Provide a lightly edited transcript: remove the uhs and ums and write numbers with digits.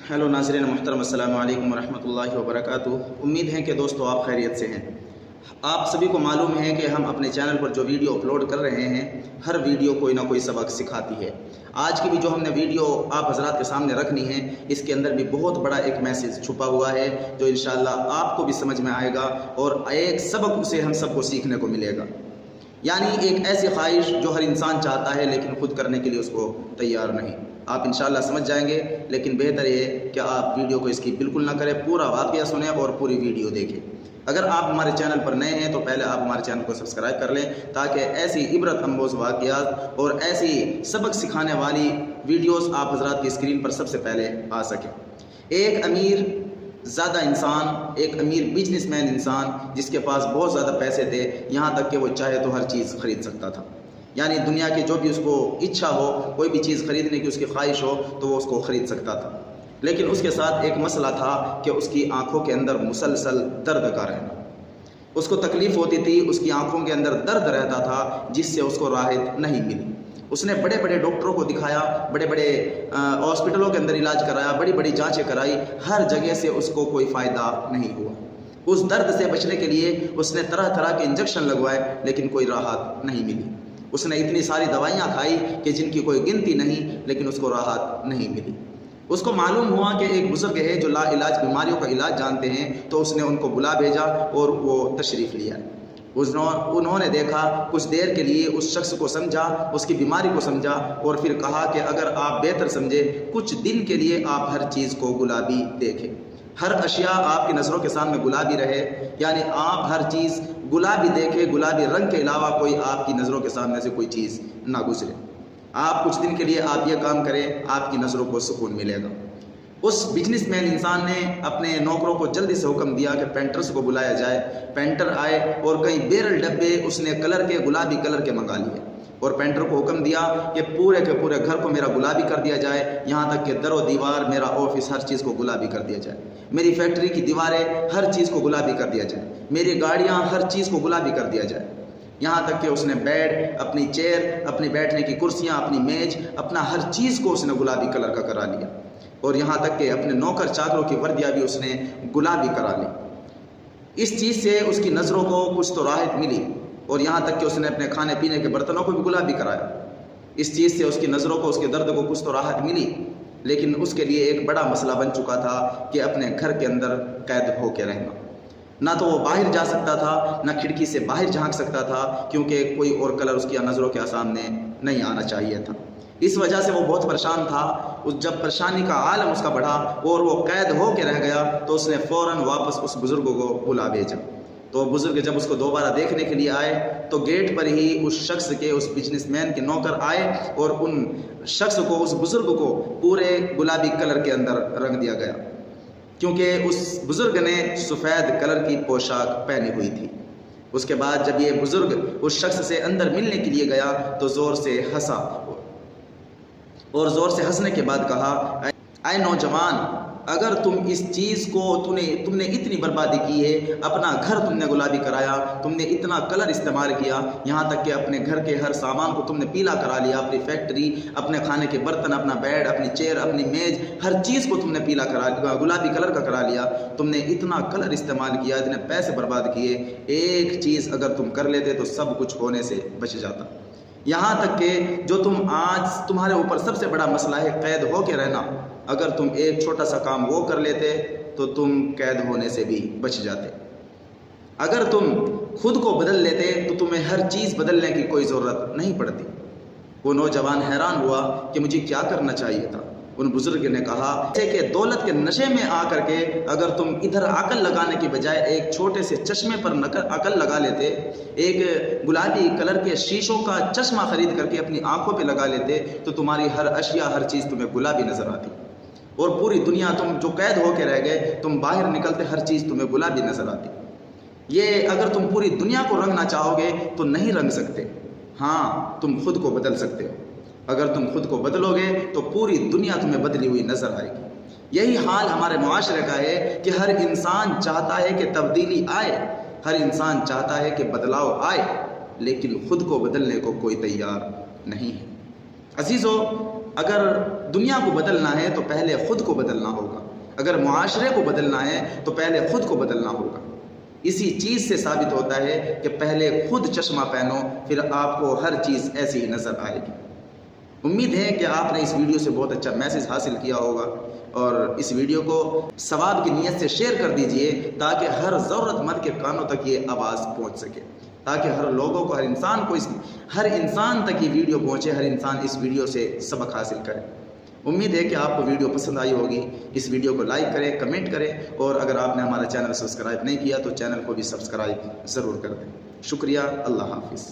Hello नाज़रीन मुहतरम, अस्सलाम वालेकुम वरहमतुल्लाहि वबरकातुहू। उम्मीद है कि दोस्तों आप खैरियत से हैं। आप सभी को मालूम है कि हम अपने चैनल पर जो वीडियो अपलोड कर रहे हैं, हर वीडियो कोई ना कोई सबक सिखाती है। आज की भी जो हमने वीडियो आप हजरात के सामने रखनी है, इसके अंदर भी बहुत बड़ा एक मैसेज छुपा हुआ है जो इंशाअल्लाह आपको भी समझ में आएगा और एक सबक उसे हम सबको सीखने को मिलेगा। यानी एक ऐसी ख्वाहिश जो हर इंसान चाहता है लेकिन खुद करने के लिए उसको तैयार नहीं। आप इंशाअल्लाह समझ जाएंगे, लेकिन बेहतर ये कि आप वीडियो को इसकी बिल्कुल ना करें, पूरा वाक़या सुने और पूरी वीडियो देखें। अगर आप हमारे चैनल पर नए हैं तो पहले आप हमारे चैनल को सब्सक्राइब कर लें ताकि ऐसी इबरत अम्बोज़ वाक़यात और ऐसी सबक सिखाने वाली वीडियोस आप हजरात की स्क्रीन पर सबसे पहले आ सकें। एक अमीर ज़्यादा इंसान, एक अमीर बिजनेसमैन इंसान जिसके पास बहुत ज़्यादा पैसे थे, यहाँ तक कि वो चाहे तो हर चीज़ ख़रीद सकता था। यानी दुनिया की जो भी उसको इच्छा हो, कोई भी चीज़ ख़रीदने की उसकी ख्वाहिश हो तो वो उसको ख़रीद सकता था। लेकिन उसके साथ एक मसला था कि उसकी आंखों के अंदर मुसलसल दर्द का रहना। उसको तकलीफ़ होती थी, उसकी आंखों के अंदर दर्द रहता था जिससे उसको राहत नहीं मिली। उसने बड़े बड़े डॉक्टरों को दिखाया, बड़े बड़े हॉस्पिटलों के अंदर इलाज कराया, बड़ी बड़ी जांचें कराई, हर जगह से उसको कोई फ़ायदा नहीं हुआ। उस दर्द से बचने के लिए उसने तरह तरह के इंजेक्शन लगवाए लेकिन कोई राहत नहीं मिली। उसने इतनी सारी दवाइयाँ खाई कि जिनकी कोई गिनती नहीं, लेकिन उसको राहत नहीं मिली। उसको मालूम हुआ कि एक बुजुर्ग है जो ला इलाज बीमारियों का इलाज जानते हैं, तो उसने उनको बुला भेजा और वो तशरीफ़ लिया। उन्होंने देखा, कुछ देर के लिए उस शख्स को समझा, उसकी बीमारी को समझा और फिर कहा कि अगर आप बेहतर समझे, कुछ दिन के लिए आप हर चीज़ को गुलाबी देखें, हर अशिया आपकी नज़रों के सामने गुलाबी रहे। यानी आप हर चीज़ गुलाबी देखें, गुलाबी रंग के अलावा कोई आपकी नज़रों के सामने से कोई चीज़ ना गुजरे। आप कुछ दिन के लिए आप ये काम करें, आपकी नज़रों को सुकून मिलेगा। उस बिजनेसमैन इंसान ने अपने नौकरों को जल्दी से हुक्म दिया कि पेंटर्स को बुलाया जाए। पेंटर आए और कई बेरल डब्बे उसने कलर के, गुलाबी कलर के मंगा लिए और पेंटर को हुक्म दिया कि पूरे के पूरे घर को मेरा गुलाबी कर दिया जाए, यहाँ तक कि दरो दीवार, मेरा ऑफिस, हर चीज़ को गुलाबी कर दिया जाए। मेरी फैक्ट्री की दीवारें, हर चीज़ को गुलाबी कर दिया जाए। मेरी गाड़ियाँ, हर चीज़ को गुलाबी कर दिया जाए। यहाँ तक कि उसने बेड, अपनी चेयर, अपनी बैठने की कुर्सियाँ, अपनी मेज, अपना हर चीज़ को उसने गुलाबी कलर का करा लिया। और यहाँ तक कि अपने नौकर चाकरों की वर्दियाँ भी उसने गुलाबी करा ली। इस चीज़ से उसकी नज़रों को कुछ तो राहत मिली और यहाँ तक कि उसने अपने खाने पीने के बर्तनों को भी गुलाबी कराया। इस चीज़ से उसकी नज़रों को, उसके दर्द को कुछ तो राहत मिली। लेकिन उसके लिए एक बड़ा मसला बन चुका था कि अपने घर के अंदर कैद होकर रहना। ना तो वो बाहर जा सकता था, ना खिड़की से बाहर झांक सकता था, क्योंकि कोई और कलर उसकी नज़रों के सामने नहीं आना चाहिए था। इस वजह से वो बहुत परेशान था। जब परेशानी का आलम उसका बढ़ा और वो कैद हो के रह गया तो उसने फ़ौरन वापस उस बुज़ुर्ग को बुला भेजा। तो बुज़ुर्ग जब उसको दोबारा देखने के लिए आए तो गेट पर ही उस शख्स के, उस बिजनेसमैन के नौकर आए और उन शख्स को, उस बुज़ुर्ग को पूरे गुलाबी कलर के अंदर रंग दिया गया, क्योंकि उस बुज़ुर्ग ने सफ़ेद कलर की पोशाक पहनी हुई थी। उसके बाद जब ये बुज़ुर्ग उस शख्स से अंदर मिलने के लिए गया तो ज़ोर से हंसा और ज़ोर से हंसने के बाद कहा, ऐ नौजवान, अगर तुम इस चीज़ को, तुमने इतनी बर्बादी की है, अपना घर तुमने गुलाबी कराया, तुमने इतना कलर इस्तेमाल किया, यहाँ तक कि अपने घर के हर सामान को तुमने पीला करा लिया, अपनी फैक्ट्री, अपने खाने के बर्तन, अपना बेड, अपनी चेयर, अपनी मेज, हर चीज़ को तुमने पीला करा, गुलाबी कलर का करा लिया। तुमने इतना कलर इस्तेमाल किया, इतने पैसे बर्बाद किए, एक चीज़ अगर तुम कर लेते तो सब कुछ होने से बच जाता। यहाँ तक कि जो तुम आज, तुम्हारे ऊपर सबसे बड़ा मसला है कैद हो के रहना, अगर तुम एक छोटा सा काम वो कर लेते तो तुम कैद होने से भी बच जाते। अगर तुम खुद को बदल लेते तो तुम्हें हर चीज़ बदलने की कोई ज़रूरत नहीं पड़ती। वो नौजवान हैरान हुआ कि मुझे क्या करना चाहिए था। उन बुजुर्ग ने कहा कि दौलत के नशे में आकर के अगर तुम इधर अकल लगाने की बजाय एक छोटे से चश्मे पर अकल लगा लेते, एक गुलाबी कलर के शीशों का चश्मा खरीद करके अपनी आंखों पे लगा लेते, तो तुम्हारी हर अशिया, हर चीज़ तुम्हें गुलाबी नज़र आती और पूरी दुनिया, तुम जो कैद होके रह गए, तुम बाहर निकलते, हर चीज़ तुम्हें गुलाबी नज़र आती। ये अगर तुम पूरी दुनिया को रंगना चाहोगे तो नहीं रंग सकते। हाँ, तुम खुद को बदल सकते हो। अगर तुम खुद को बदलोगे तो पूरी दुनिया तुम्हें बदली हुई नज़र आएगी। यही हाल हमारे मुआशरे का है कि हर इंसान चाहता है कि तब्दीली आए, हर इंसान चाहता है कि बदलाव आए, लेकिन खुद को बदलने को कोई तैयार नहीं है। अजीज़ों, اگر دنیا کو بدلنا ہے تو پہلے خود کو بدلنا ہوگا، اگر معاشرے کو بدلنا ہے تو پہلے خود کو بدلنا ہوگا۔ اسی چیز سے ثابت ہوتا ہے کہ پہلے خود چشمہ پہنو، پھر آپ کو ہر چیز ایسی ہی نظر آئے گی۔ امید ہے کہ آپ نے اس ویڈیو سے بہت اچھا میسیج حاصل کیا ہوگا، اور اس ویڈیو کو ثواب کی نیت سے شیئر کر دیجئے تاکہ ہر ضرورت مند کے کانوں تک یہ آواز پہنچ سکے، تاکہ ہر لوگوں کو، ہر انسان تک یہ ویڈیو پہنچے، ہر انسان اس ویڈیو سے سبق حاصل کرے۔ امید ہے کہ آپ کو ویڈیو پسند آئی ہوگی۔ اس ویڈیو کو لائک کریں، کمنٹ کریں، اور اگر آپ نے ہمارا چینل سبسکرائب نہیں کیا تو چینل کو بھی سبسکرائب ضرور کر دیں۔ شکریہ، اللہ حافظ۔